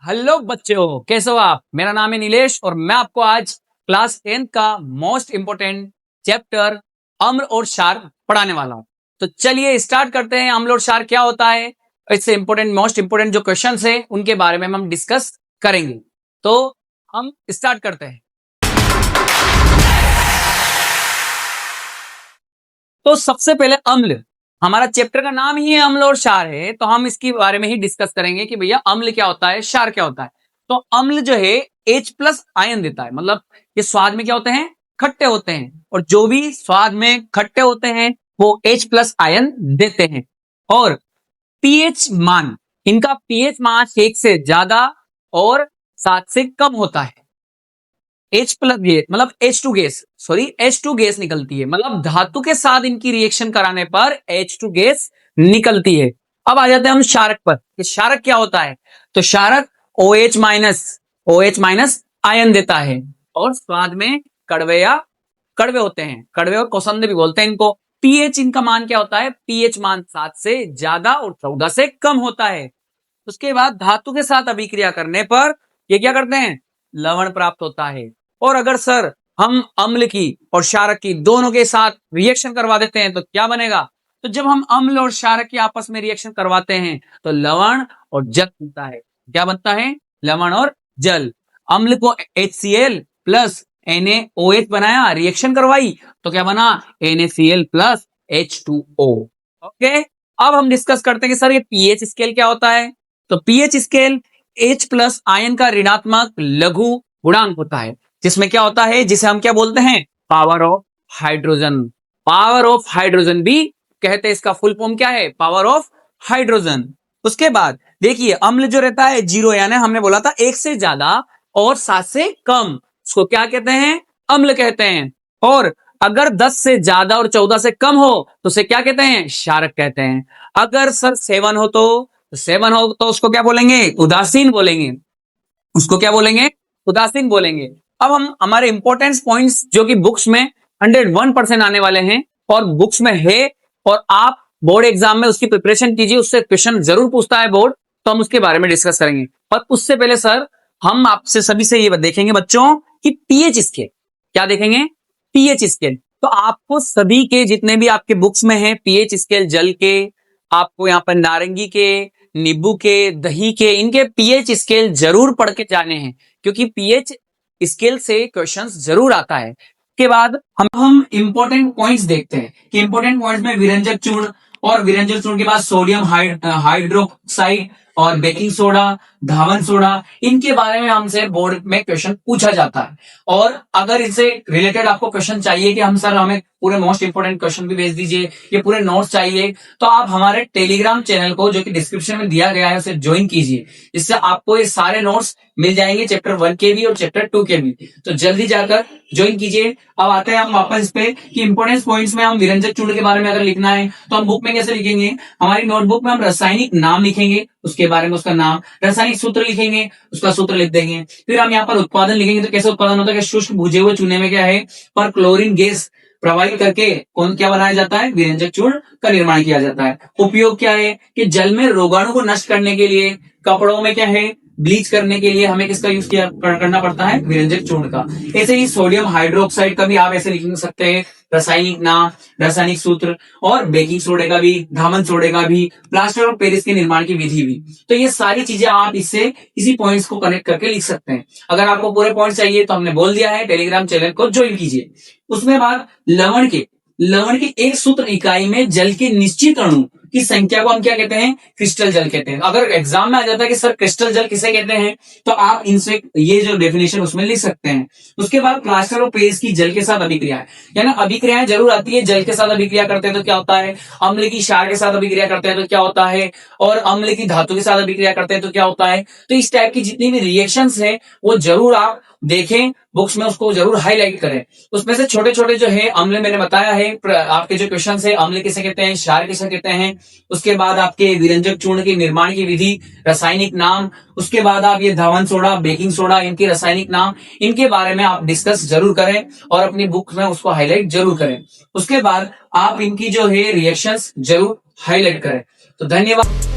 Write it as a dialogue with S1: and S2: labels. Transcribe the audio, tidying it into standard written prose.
S1: Hello बच्चों, कैसे हो आप। मेरा नाम है नीलेश और मैं आपको आज क्लास 10th का मोस्ट इंपोर्टेंट चैप्टर अम्ल और क्षार पढ़ाने वाला हूं। तो चलिए स्टार्ट करते हैं। अम्ल और क्षार क्या होता है, इससे इंपोर्टेंट मोस्ट इंपोर्टेंट जो क्वेश्चंस है उनके बारे में हम डिस्कस करेंगे। तो हम स्टार्ट करते हैं। तो सबसे पहले अम्ल, हमारा चैप्टर का नाम ही है अम्ल और क्षार है, तो हम इसके बारे में ही डिस्कस करेंगे कि भैया अम्ल क्या होता है, क्षार क्या होता है। तो अम्ल जो है H+ आयन देता है, मतलब ये स्वाद में क्या होते हैं, खट्टे होते हैं, और जो भी स्वाद में खट्टे होते हैं वो H+ आयन देते हैं। और पीएच मान, इनका पीएच मान 1 से ज्यादा और 7 से कम होता है। H+ गैस मतलब H2 gas, sorry H2 gas निकलती है, मतलब धातु के साथ इनकी रिएक्शन कराने पर H2 गैस निकलती है। अब आ जाते हैं हम क्षारक पर कि क्षारक क्या होता है। तो क्षारक OH- आयन देता है और स्वाद में कड़वे होते हैं, कड़वे और कौसंदे भी बोलते हैं इनको। पीएच इनका मान क्या होता है, पीएच मान 7 से ज्यादा और 14 से कम होता है। उसके बाद धातु के साथ अभिक्रिया करने पर ये क्या करते हैं, लवण प्राप्त होता है। और अगर सर हम अम्ल की और क्षारक की दोनों के साथ रिएक्शन करवा देते हैं तो क्या बनेगा। तो जब हम अम्ल और क्षारक की आपस में रिएक्शन करवाते हैं तो लवण और जल बनता है। क्या बनता है, लवण और जल। अम्ल को HCl प्लस NaOH बनाया, रिएक्शन करवाई तो क्या बना, NaCl प्लस H2O। ओके, अब हम डिस्कस करते हैं कि सर ये पीएच स्केल क्या होता है। तो पीएच स्केल H+ आयन का ऋणात्मक लघु गुणांक होता है, जिसमें क्या होता है, जिसे हम क्या बोलते हैं, power of hydrogen. Power of hydrogen भी कहते हैं, इसका फुल फॉर्म क्या है, पावर ऑफ हाइड्रोजन। उसके बाद देखिए अम्ल जो रहता है 0, यानी हमने बोला था 1 से ज्यादा और 7 से कम, उसको क्या कहते हैं, अम्ल कहते हैं। और अगर 10 से ज्यादा और 14 से कम हो तो उसे क्या कहते हैं, क्षारक कहते हैं। अगर सर 7 हो तो उसको क्या बोलेंगे, उदासीन बोलेंगे। उसको क्या बोलेंगे, उदासीन बोलेंगे। अब हम हमारे इंपॉर्टेंस पॉइंट्स जो कि बुक्स में 101% आने वाले हैं और बुक्स में है, और आप बोर्ड एग्जाम में उसकी प्रिपरेशन कीजिए, उससे क्वेश्चन जरूर पूछता है बोर्ड, तो हम उसके बारे में डिस्कस करेंगे। और उससे पहले सर हम आपसे सभी से ये देखेंगे बच्चों कि पीएच स्केल क्या देखेंगे, पीएच स्केल। तो आपको सभी के जितने भी आपके बुक्स में है पीएच स्केल, जल के, आपको यहाँ पर नारंगी के, नींबू के, दही के, इनके पीएच स्केल जरूर पढ़ के जाने हैं, क्योंकि पीएच स्केल से क्वेश्चंस जरूर आता है। के बाद हम इंपॉर्टेंट पॉइंट्स देखते हैं कि इंपॉर्टेंट पॉइंट्स में विरंजक चूर्ण, और विरंजक चूर्ण के बाद सोडियम हाइड्रोक्साइड और बेकिंग सोडा, धावन सोडा, इनके बारे में हमसे बोर्ड में क्वेश्चन पूछा जाता है। और अगर इससे रिलेटेड आपको क्वेश्चन चाहिए कि हम सर हमें पूरे मोस्ट इंपोर्टेंट क्वेश्चन भी भेज दीजिए, ये पूरे नोट्स चाहिए, तो आप हमारे टेलीग्राम चैनल को जो कि डिस्क्रिप्शन में दिया गया है उसे ज्वाइन कीजिए, इससे आपको ये सारे नोट्स मिल जाएंगे, चैप्टर 1 के भी और चैप्टर 2 के भी। तो जल्दी जाकर ज्वाइन कीजिए। अब आते हैं हम वापस इस पे कि इंपोर्टेंस पॉइंट्स में हम विरंजक चूर्ण के बारे में अगर लिखना है तो हम बुक में कैसे लिखेंगे, हमारी नोटबुक में हम रासायनिक नाम लिखेंगे, उसके बारे में उसका नाम, रासायनिक सूत्र लिखेंगे, उसका सूत्र लिख देंगे। फिर हम यहाँ पर उत्पादन लिखेंगे, तो कैसे उत्पादन होता है, शुष्क भुजे हुए चूने में क्या है, पर क्लोरीन गैस प्रवाहित करके कौन क्या बनाया जाता है, विरंजक चूर्ण का निर्माण किया जाता है। उपयोग क्या है कि जल में रोगाणु को नष्ट करने के लिए, कपड़ों में क्या है, ब्लीच करने के लिए हमें किसका यूज करना पड़ता है, विरंजक चूर्ण का। ऐसे ही सोडियम हाइड्रोक्साइड का भी आप ऐसे लिख सकते हैं, रासायनिक नाम, रासायनिक सूत्र, और बेकिंग सोडे का भी, धावन सोडे का भी, प्लास्टर ऑफ पेरिस के निर्माण की विधि भी। तो ये सारी चीजें आप इससे इसी पॉइंट्स को कनेक्ट करके लिख सकते हैं। अगर आपको पूरे पॉइंट चाहिए तो हमने बोल दिया है, टेलीग्राम चैनल को ज्वाइन कीजिए। उसमें बाद लवण के एक सूत्र इकाई में जल के निश्चित अणु की संख्या को हम क्या कहते हैं, क्रिस्टल जल कहते हैं। अगर एग्जाम में आ जाता है कि सर क्रिस्टल जल किसे कहते हैं, तो आप इनसे ये जो डेफिनेशन उसमें लिख सकते हैं। उसके बाद प्लास्टर ऑफ पेरिस की जल के साथ अभिक्रिया है, यानी अभिक्रियाएं जरूर आती है, जल के साथ अभिक्रिया करते हैं तो क्या होता है, अम्ल की क्षार के साथ अभिक्रिया करते हैं तो क्या होता है, और अम्ल की धातु के साथ अभिक्रिया करते हैं तो क्या होता है। तो इस टाइप की जितनी भी रिएक्शंस है वो जरूर आप देखें, बुक्स में उसको जरूर हाईलाइट करें। उसमें से छोटे छोटे जो है अम्ल मैंने बताया है, आपके जो क्वेश्चन है, अम्ल किसे कहते हैं, क्षार किसे कहते हैं, उसके बाद आपके विरंजक चूर्ण के निर्माण की विधि, रासायनिक नाम, उसके बाद आप ये धावन सोडा, बेकिंग सोडा, इनके रासायनिक नाम, इनके बारे में आप डिस्कस जरूर करें और अपनी बुक में उसको हाईलाइट जरूर करें। उसके बाद आप इनकी जो है रिएक्शंस जरूर हाईलाइट करें। तो धन्यवाद।